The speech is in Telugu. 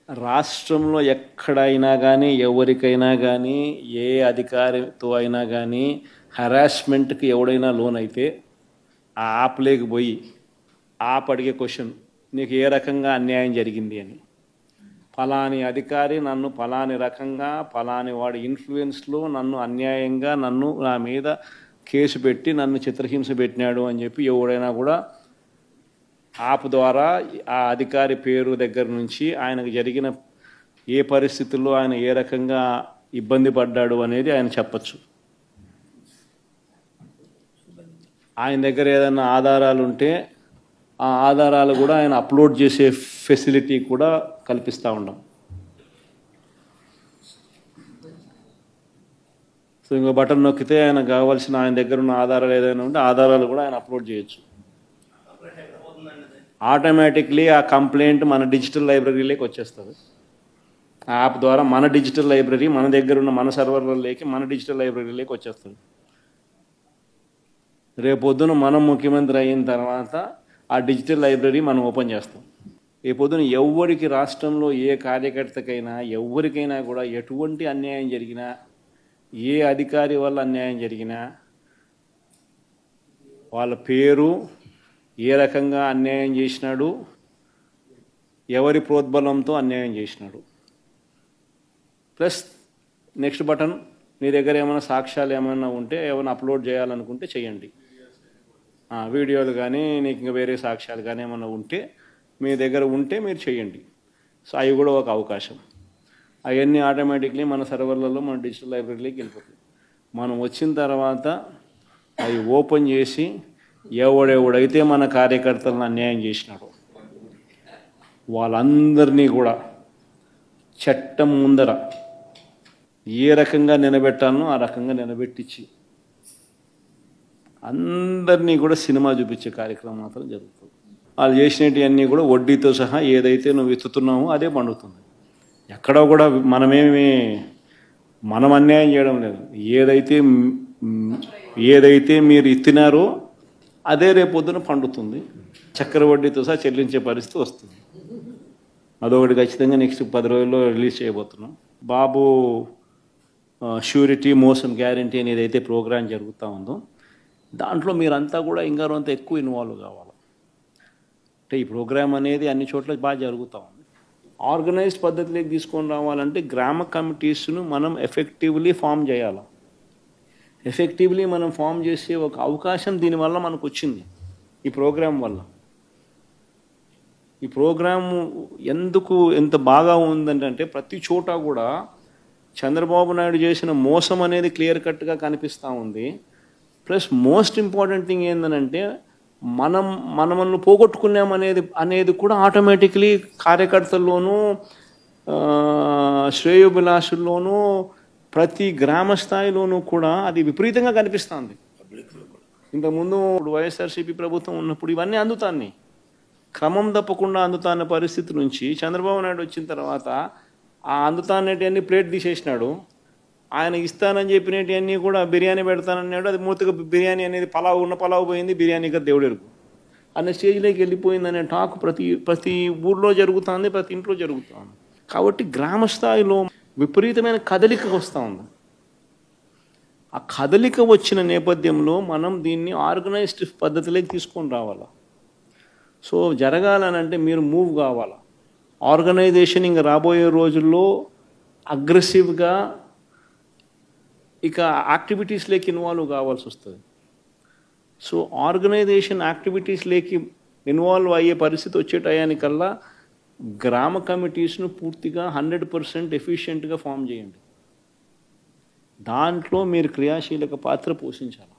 రాష్ట్రంలో ఎక్కడైనా కానీ ఎవరికైనా కానీ ఏ అధికారితో అయినా కానీ హరాస్మెంట్కి ఎవడైనా లోన్ అయితే ఆ యాప్లోకి పోయి యాప్ అడిగే క్వశ్చన్, నీకు ఏ రకంగా అన్యాయం జరిగింది అని. ఫలాని అధికారి నన్ను ఫలాని రకంగా ఫలాని వాడి ఇన్ఫ్లుయెన్స్లో నన్ను అన్యాయంగా నా మీద కేసు పెట్టి నన్ను చిత్రహింస పెట్టినాడు అని చెప్పి ఎవడైనా కూడా యాప్ ద్వారా ఆ అధికారి పేరు దగ్గర నుంచి ఆయనకు జరిగిన ఏ పరిస్థితుల్లో ఆయన ఏ రకంగా ఇబ్బంది పడ్డాడు అనేది ఆయన చెప్పచ్చు. ఆయన దగ్గర ఏదైనా ఆధారాలు ఉంటే ఆ ఆధారాలు కూడా ఆయన అప్లోడ్ చేసే ఫెసిలిటీ కూడా కల్పిస్తూ ఉన్నాం. సో ఇంకో బటన్ నొక్కితే ఆయన కావాల్సిన ఆయన దగ్గర ఉన్న ఆధారాలు ఏదైనా ఉంటే ఆధారాలు కూడా ఆయన అప్లోడ్ చేయొచ్చు. ఆటోమేటిక్లీ ఆ కంప్లైంట్ మన డిజిటల్ లైబ్రరీలోకి వచ్చేస్తుంది. ఆ యాప్ ద్వారా మన డిజిటల్ లైబ్రరీ మన దగ్గర ఉన్న మన సర్వర్లలోకి మన డిజిటల్ లైబ్రరీలోకి వచ్చేస్తుంది. రేపొద్దున మనం ముఖ్యమంత్రి అయిన తర్వాత ఆ డిజిటల్ లైబ్రరీ మనం ఓపెన్ చేస్తాం. రేపొద్దున ఎవరికి రాష్ట్రంలో ఏ కార్యకర్తకైనా ఎవరికైనా కూడా ఎటువంటి అన్యాయం జరిగినా, ఏ అధికారి వల్ల అన్యాయం జరిగినా, వాళ్ళ పేరు, ఏ రకంగా అన్యాయం చేసినాడు, ఎవరి ప్రోద్బలంతో అన్యాయం చేసినాడు, ప్లస్ నెక్స్ట్ బటన్, మీ దగ్గర ఏమైనా సాక్ష్యాలు ఏమైనా ఉంటే ఏమైనా అప్లోడ్ చేయాలనుకుంటే చేయండి. వీడియోలు కానీ నీకు ఇంకా వేరే సాక్ష్యాలు కానీ ఏమైనా ఉంటే మీ దగ్గర ఉంటే మీరు చేయండి. సో అవి కూడా ఒక అవకాశం. అవన్నీ ఆటోమేటిక్లీ మన సర్వర్లలో మన డిజిటల్ లైబ్రరీలోకి వెళ్ళిపోతుంది. మనం వచ్చిన తర్వాత అవి ఓపెన్ చేసి ఎవడెవడైతే మన కార్యకర్తలను అన్యాయం చేసినాడో వాళ్ళందరినీ కూడా చట్టం ముందర ఏ రకంగా నిలబెట్టాలనో ఆ రకంగా నిలబెట్టించి అందరినీ కూడా సినిమా చూపించే కార్యక్రమం మాత్రం జరుగుతుంది. వాళ్ళు చేసినవన్నీ కూడా వడ్డీతో సహా ఏదైతే నువ్వు ఎత్తుతున్నావో అదే పండుతుంది. ఎక్కడో కూడా మనం అన్యాయం చేయడం లేదు. ఏదైతే మీరు ఎత్తినారో అదే రేపొద్దున పండుతుంది. చక్కెర వడ్డీతో సహా చెల్లించే పరిస్థితి వస్తుంది. అదొకటి ఖచ్చితంగా నెక్స్ట్ 10 రోజుల్లో రిలీజ్ చేయబోతున్నాం. బాబు ష్యూరిటీ మోసం గ్యారంటీ అనేది అయితే ప్రోగ్రాం జరుగుతూ ఉందో దాంట్లో మీరంతా కూడా ఇంకా కొంత ఎక్కువ ఇన్వాల్వ్ కావాలి. అంటే ఈ ప్రోగ్రాం అనేది అన్ని చోట్ల బాగా జరుగుతూ ఉంది. ఆర్గనైజ్డ్ పద్ధతిలోకి తీసుకొని రావాలంటే గ్రామ కమిటీస్ను మనం ఎఫెక్టివ్లీ ఫామ్ చేయాలి. ఎఫెక్టివ్లీ మనం ఫామ్ చేసే ఒక అవకాశం దీనివల్ల మనకు వచ్చింది ఈ ప్రోగ్రాం వల్ల. ఈ ప్రోగ్రాము ఎందుకు ఎంత బాగా ఉందంటే ప్రతి చోట కూడా చంద్రబాబు నాయుడు చేసిన మోసం అనేది క్లియర్ కట్గా కనిపిస్తూ ఉంది. ప్లస్ మోస్ట్ ఇంపార్టెంట్ థింగ్ ఏంటంటే మనల్ని పోగొట్టుకున్నాం అనేది కూడా ఆటోమేటిక్లీ కార్యకర్తల్లోనూ శ్రేయోభిలాషుల్లోనూ ప్రతి గ్రామ స్థాయిలోనూ కూడా అది విపరీతంగా కనిపిస్తుంది. ఇంతకుముందు వైఎస్ఆర్సీపీ ప్రభుత్వం ఉన్నప్పుడు ఇవన్నీ అందుతాన్ని క్రమం తప్పకుండా అందుతాన్న పరిస్థితి నుంచి చంద్రబాబు నాయుడు వచ్చిన తర్వాత ఆ అందుతానేటివన్నీ ప్లేట్ తీసేసినాడు. ఆయన ఇస్తానని చెప్పినవన్నీ కూడా బిర్యానీ పెడతానన్నాడు. అది మూతగా బిర్యానీ అనేది పలావు పోయింది, బిర్యానీ కదా దేవుడెరుగు అనే స్టేజ్లోకి వెళ్ళిపోయిందనే టాక్ ప్రతి ఊర్లో జరుగుతుంది, ప్రతి ఇంట్లో జరుగుతుంది. కాబట్టి గ్రామ స్థాయిలో విపరీతమైన కదలిక వస్తూ ఉంది. ఆ కదలిక వచ్చిన నేపథ్యంలో మనం దీన్ని ఆర్గనైజ్డ్ పద్ధతిలోకి తీసుకొని రావాలి. సో జరగాలనంటే మీరు మూవ్ కావాలి. ఆర్గనైజేషన్ ఇంకా రాబోయే రోజుల్లో అగ్రెసివ్గా ఇక యాక్టివిటీస్లోకి ఇన్వాల్వ్ కావాల్సి వస్తుంది. సో ఆర్గనైజేషన్ యాక్టివిటీస్లోకి ఇన్వాల్వ్ అయ్యే పరిస్థితి వచ్చే టయానికల్లా గ్రామ కమిటీస్ను పూర్తిగా 100% ఎఫిషియెంట్గా ఫామ్ చేయండి. దాంట్లో మీరు క్రియాశీలక పాత్ర పోషించాలి.